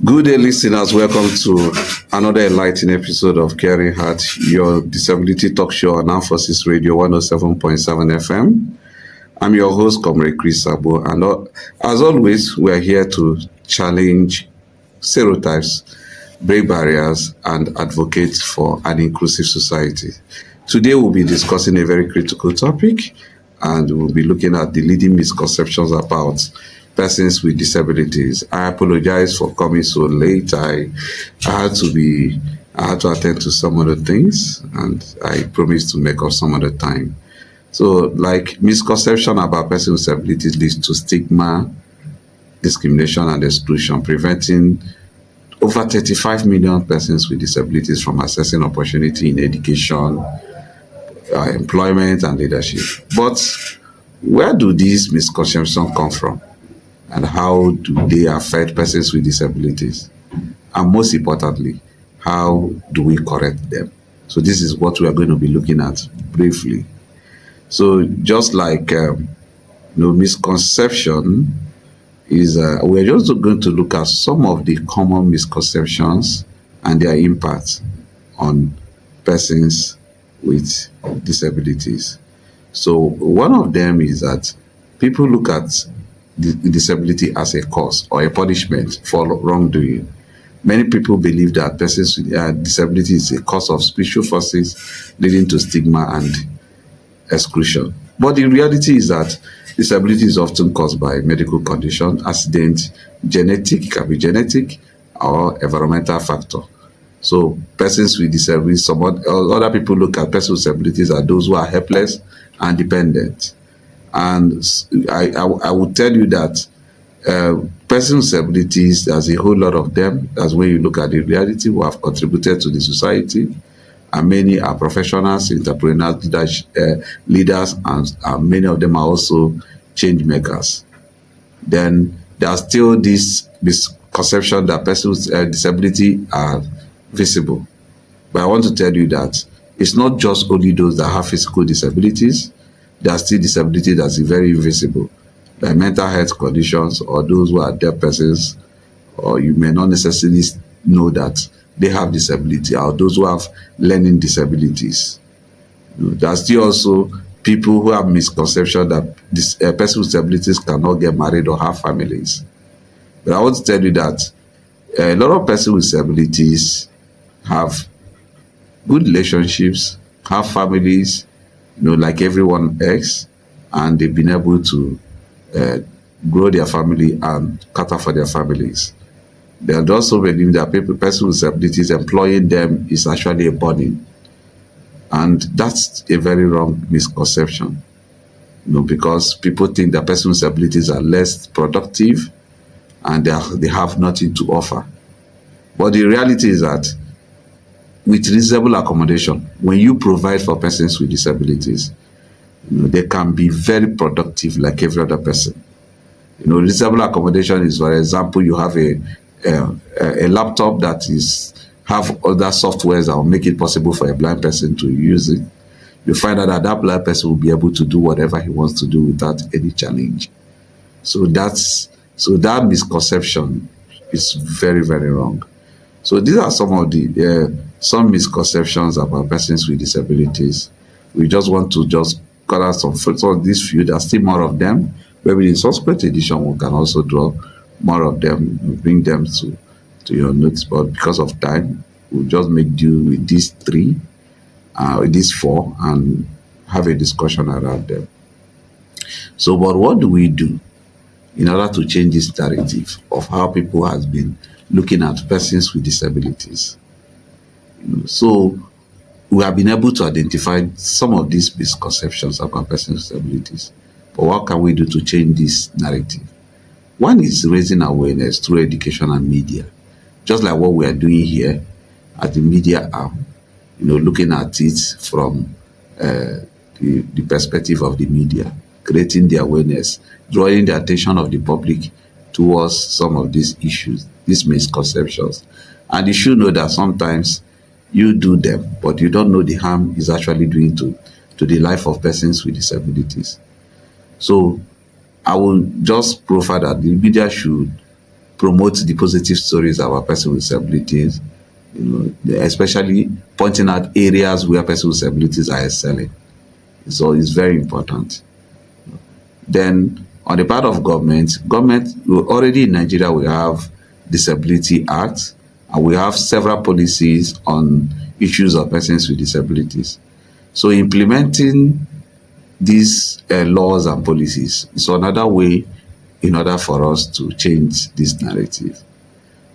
Good day, listeners. Welcome to another enlightening episode of Caring Heart, your disability talk show on Armed Forces Radio 107.7 FM. I'm your host, Comrade Chris Sabo, and as always, we are here to challenge stereotypes, break barriers, and advocate for an inclusive society. Today, we'll be discussing a very critical topic, and we'll be looking at the leading misconceptions about persons with disabilities. I apologize for coming so late. I had to attend to some other things, and I promised to make up some other time. So, like, misconception about persons with disabilities leads to stigma, discrimination, and exclusion, preventing over 35 million persons with disabilities from accessing opportunity in education, employment, and leadership. But where do these misconceptions come from? And how do they affect persons with disabilities? And most importantly, how do we correct them? So this is what we are going to be looking at briefly. So just like misconception is, we're just going to look at some of the common misconceptions and their impact on persons with disabilities. So one of them is that people look at disability as a cause or a punishment for wrongdoing. Many people believe that persons with disability is a cause of special forces leading to stigma and exclusion. But the reality is that disability is often caused by medical condition, accident, can be genetic or environmental factor. So persons with disabilities, other people look at persons with disabilities as those who are helpless and dependent. And I would tell you that persons with disabilities, there's a whole lot of them. That's when you look at the reality, who have contributed to the society. And many are professionals, entrepreneurs, leaders, and many of them are also change makers. Then there's still this misconception that persons with disability are visible. But I want to tell you that it's not just only those that have physical disabilities. There are still disabilities that is very invisible, like mental health conditions or those who are deaf persons, or you may not necessarily know that they have disability, or those who have learning disabilities. There are still also people who have misconception that persons with disabilities cannot get married or have families. But I want to tell you that a lot of persons with disabilities have good relationships, have families, like everyone else, and they've been able to grow their family and cater for their families. They also believe that persons with disabilities, employing them is actually a burden. And that's a very wrong misconception, because people think that persons with disabilities are less productive and they have nothing to offer. But the reality is that with reasonable accommodation, when you provide for persons with disabilities, they can be very productive like every other person. Reasonable accommodation is, for example, you have a laptop that have other softwares that will make it possible for a blind person to use it. You find out that blind person will be able to do whatever he wants to do without any challenge. So that misconception is very, very wrong. So these are some of the some misconceptions about persons with disabilities. We just want to cut out some of these few. There's still more of them. Maybe in subsequent edition we can also draw more of them, bring them to your notes. But because of time, we'll just make do with these three, with these four, and have a discussion around them. So, but what do we do in order to change this narrative of how people have been looking at persons with disabilities? So we have been able to identify some of these misconceptions about persons with disabilities. But what can we do to change this narrative? One is raising awareness through education and media, just like what we are doing here at the media arm, looking at it from the perspective of the media, creating the awareness, drawing the attention of the public towards some of these issues, these misconceptions. And you should know that sometimes you do them, but you don't know the harm is actually doing to the life of persons with disabilities. So I will just profile that the media should promote the positive stories about person with disabilities, especially pointing out areas where person with disabilities are excelling. So it's very important. Then on the part of government already in Nigeria we have Disability Act, and we have several policies on issues of persons with disabilities. So implementing these laws and policies is another way in order for us to change this narrative.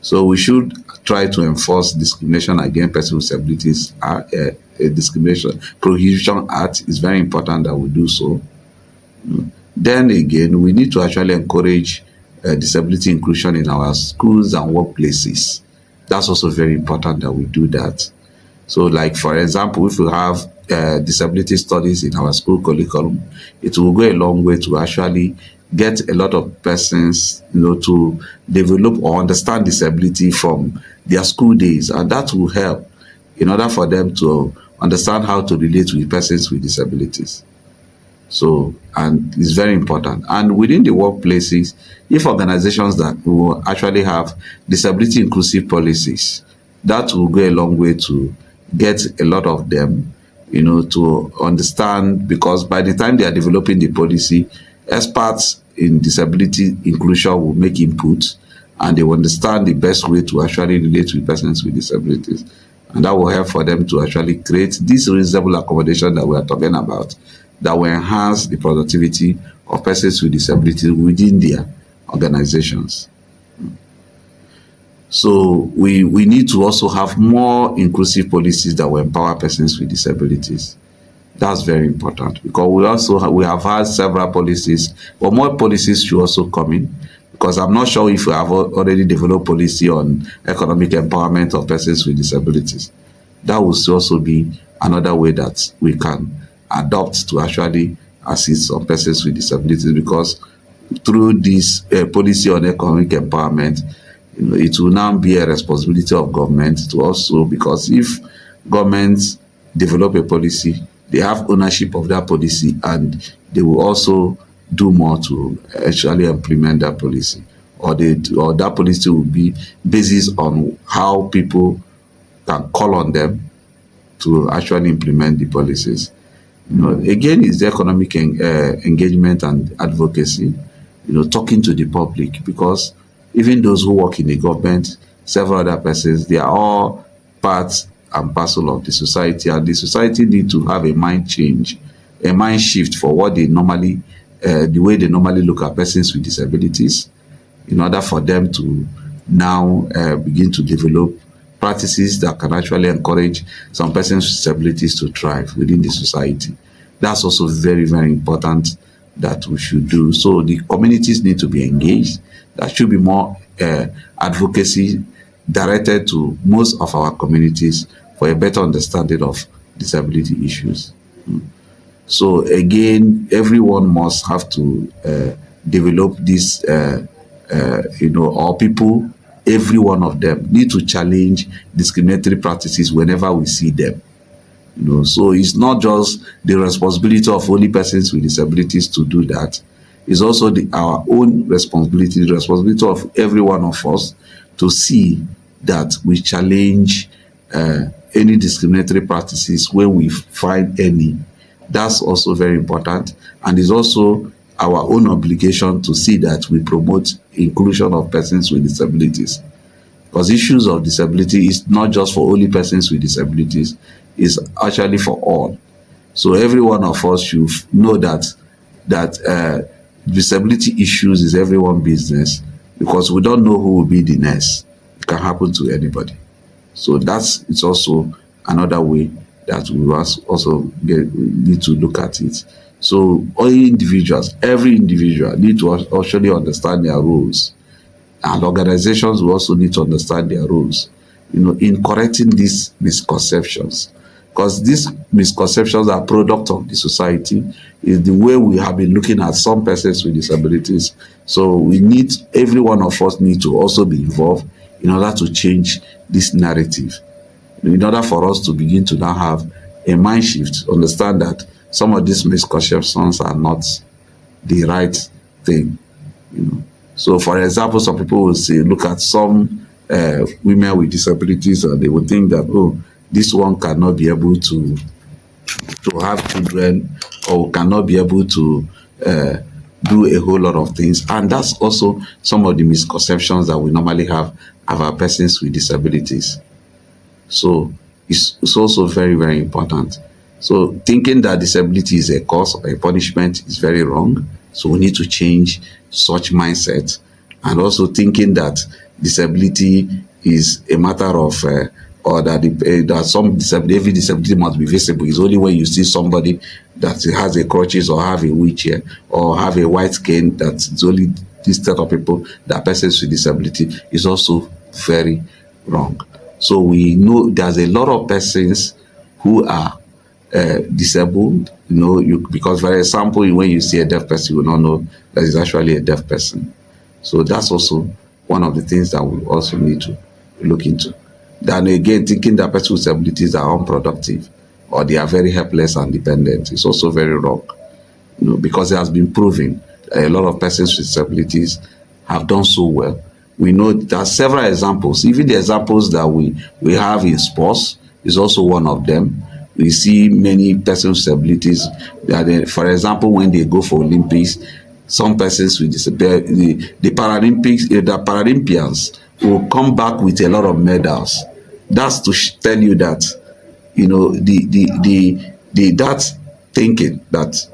So we should try to enforce discrimination against persons with disabilities. A discrimination prohibition act is very important that we do so. Then again, we need to actually encourage disability inclusion in our schools and workplaces. That's also very important that we do that. So, like for example, if we have disability studies in our school curriculum, it will go a long way to actually get a lot of persons, to develop or understand disability from their school days, and that will help in order for them to understand how to relate with persons with disabilities. So, and it's very important. And within the workplaces, if organizations that will actually have disability inclusive policies, that will go a long way to get a lot of them, to understand, because by the time they are developing the policy, experts in disability inclusion will make input, and they will understand the best way to actually relate with persons with disabilities. And that will help for them to actually create this reasonable accommodation that we are talking about, that will enhance the productivity of persons with disabilities within their organizations. So we need to also have more inclusive policies that will empower persons with disabilities. That's very important, because we have had several policies, but more policies should also come in, because I'm not sure if we have already developed policy on economic empowerment of persons with disabilities. That will also be another way that we can adopt to actually assist some persons with disabilities, because through this policy on economic empowerment, it will now be a responsibility of government to also, because if governments develop a policy, they have ownership of that policy, and they will also do more to actually implement that policy, or that policy will be based on how people can call on them to actually implement the policies. Again, it's the economic engagement and advocacy, talking to the public, because even those who work in the government, several other persons, they are all parts and parcel of the society, and the society need to have a mind change, a mind shift for what they normally, the way they normally look at persons with disabilities, in order for them to now begin to develop practices that can actually encourage some persons with disabilities to thrive within the society. That's also very, very important that we should do. So the communities need to be engaged. There should be more advocacy directed to most of our communities for a better understanding of disability issues. So again, everyone must have to develop this, or people, every one of them need to challenge discriminatory practices whenever we see them. So it's not just the responsibility of only persons with disabilities to do that. It's also our own responsibility, the responsibility of every one of us, to see that we challenge any discriminatory practices when we find any. That's also very important, and it's also our own obligation to see that we promote inclusion of persons with disabilities, because issues of disability is not just for only persons with disabilities, it's actually for all. So every one of us should know that disability issues is everyone's business, because we don't know who will be the next. It can happen to anybody. So it's also another way that we must also need to look at it. So all individuals, every individual need to actually understand their roles, and organizations will also need to understand their roles, in correcting these misconceptions, because these misconceptions are product of the society, is the way we have been looking at some persons with disabilities. So every one of us need to also be involved in order to change this narrative, in order for us to begin to now have a mind shift, understand that some of these misconceptions are not the right thing. So, for example, some people will say, look at some women with disabilities, and they will think that, oh, this one cannot be able to have children, or cannot be able to uh, do a whole lot of things. And that's also some of the misconceptions that we normally have about persons with disabilities. So it's also very, very important. So thinking that disability is a cause or a punishment is very wrong. So we need to change such mindset. And also thinking that disability is a matter of or that that some disability, every disability must be visible. It's only when you see somebody that has a crutches or have a wheelchair or have a white cane that it's only this set of people that persons with disability is also very wrong. So we know there's a lot of persons who are disabled, because for example, when you see a deaf person, you will not know that it's actually a deaf person. So that's also one of the things that we also need to look into. Then again, thinking that persons with disabilities are unproductive or they are very helpless and dependent is also very wrong. Because it has been proven that a lot of persons with disabilities have done so well. We know there are several examples. Even the examples that we have in sports is also one of them. We see many persons with disabilities that, for example, when they go for Olympics, some persons with disability, the Paralympians will come back with a lot of medals. That's to tell you that the that thinking that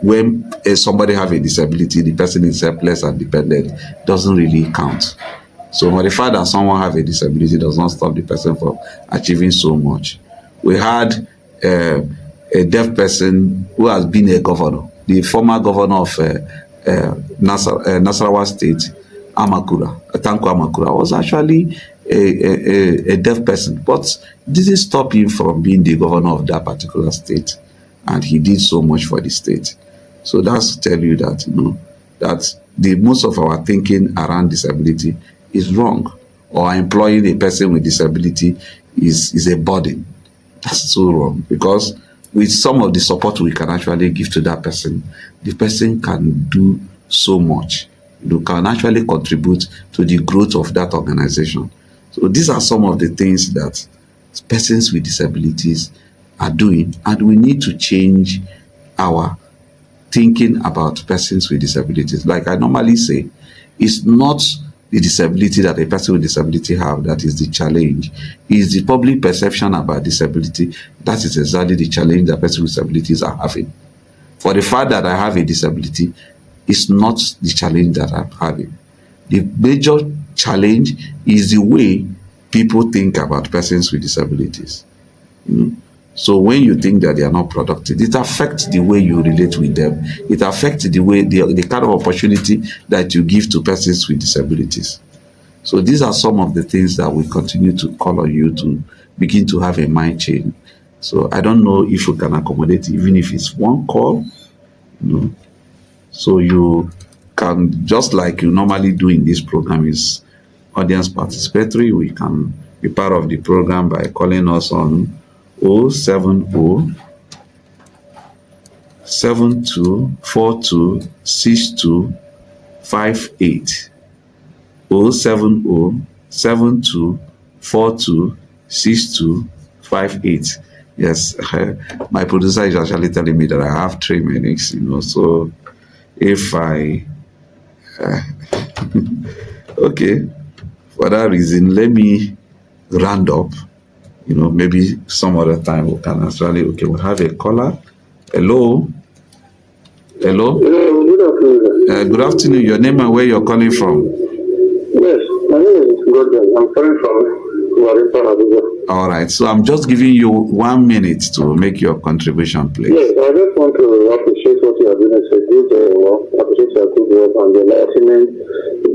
when somebody have a disability, the person is helpless and dependent doesn't really count. So for the fact that someone have a disability does not stop the person from achieving so much. We had a deaf person who has been a governor, the former governor of Nasarawa State, Tanko Amakura, was actually a deaf person, but didn't stop him from being the governor of that particular state, and he did so much for the state. So that's to tell you that that the most of our thinking around disability is wrong, or employing a person with disability is a burden. That's so wrong, because with some of the support we can actually give to that person, the person can do so much. You can actually contribute to the growth of that organization. So these are some of the things that persons with disabilities are doing, and we need to change our thinking about persons with disabilities. Like I normally say, it's not the disability that a person with disability have that is the challenge. It's the public perception about disability that is exactly the challenge that persons with disabilities are having. For the fact that I have a disability is not the challenge that I'm having. The major challenge is the way people think about persons with disabilities. So when you think that they are not productive, it affects the way you relate with them. It affects the way the kind of opportunity that you give to persons with disabilities. So these are some of the things that we continue to call on you to begin to have a mind change. So I don't know if you can accommodate, even if it's one call, so you can, just like you normally do in this program, is audience participatory. We can be part of the program by calling us on 070 7242 6258. 070 7242 6258. Yes, my producer is actually telling me that I have 3 minutes, so if I okay, for that reason, let me round up. Maybe some other time we can actually, okay, we'll have a caller. Hello. Hello. Good afternoon. Good afternoon. Your name and where you're calling from? Yes, my name is Gordon. I'm calling from Warrington, Abuja. All right. So I'm just giving you 1 minute to make your contribution, please. Yes, I just want to appreciate what you are doing. It's a good work. Appreciate your good work and the enlightenment.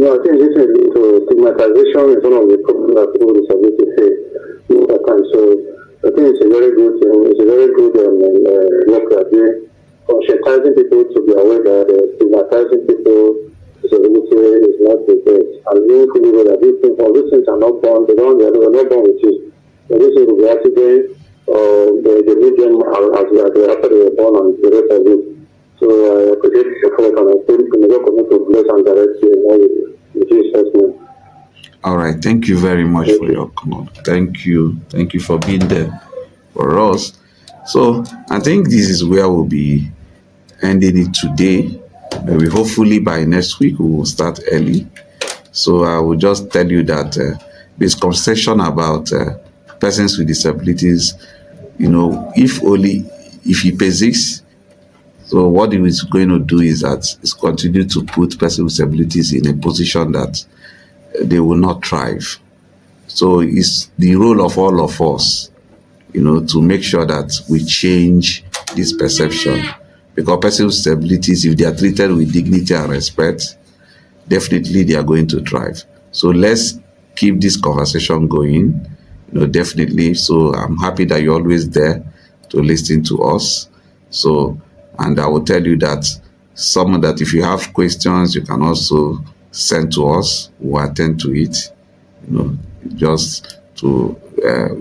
I think this is into stigmatization is one of the problems that people with disability face most of the time. So I think it's a very good thing. It's a very good work you are doing. Conscientizing people to be aware that stigmatizing people disability is not the best. And being fully aware that these things are not born. They are not born with you. So this is the accident. They need them as after they were born and the rest of it. So I appreciate the support and I think the government will bless and direct you in all of this. In Jesus' name. All right. Thank you very much Thank for you. your comment. Thank you. Thank you for being there for us. So I think this is where we'll be ending it today. Maybe hopefully by next week we will start early. So I will just tell you that this conversation about persons with disabilities, if only if he persists, so what he is going to do is that is continue to put persons with disabilities in a position that they will not thrive. So it's the role of all of us, to make sure that we change this perception. Because persons with disabilities, if they are treated with dignity and respect, definitely they are going to thrive. So let's keep this conversation going, definitely. So I'm happy that you're always there to listen to us. So, and I will tell you that some that if you have questions, you can also send to us. We'll attend to it, you know, just to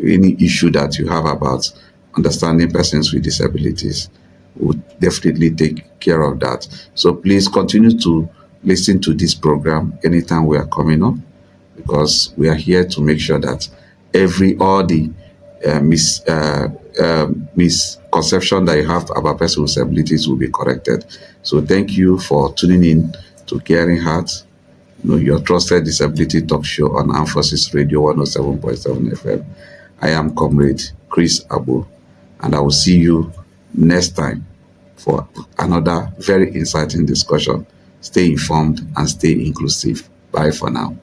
any issue that you have about understanding persons with disabilities. We'll definitely take care of that. So please continue to listen to this program anytime we are coming up, because we are here to make sure that all the misconception that you have about persons with disabilities will be corrected. So thank you for tuning in to Caring Heart, your trusted disability talk show on Armed Forces Radio 107.7 FM. I am Comrade Chris Abu, and I will see you next time for another very exciting discussion. Stay informed and stay inclusive. Bye for now.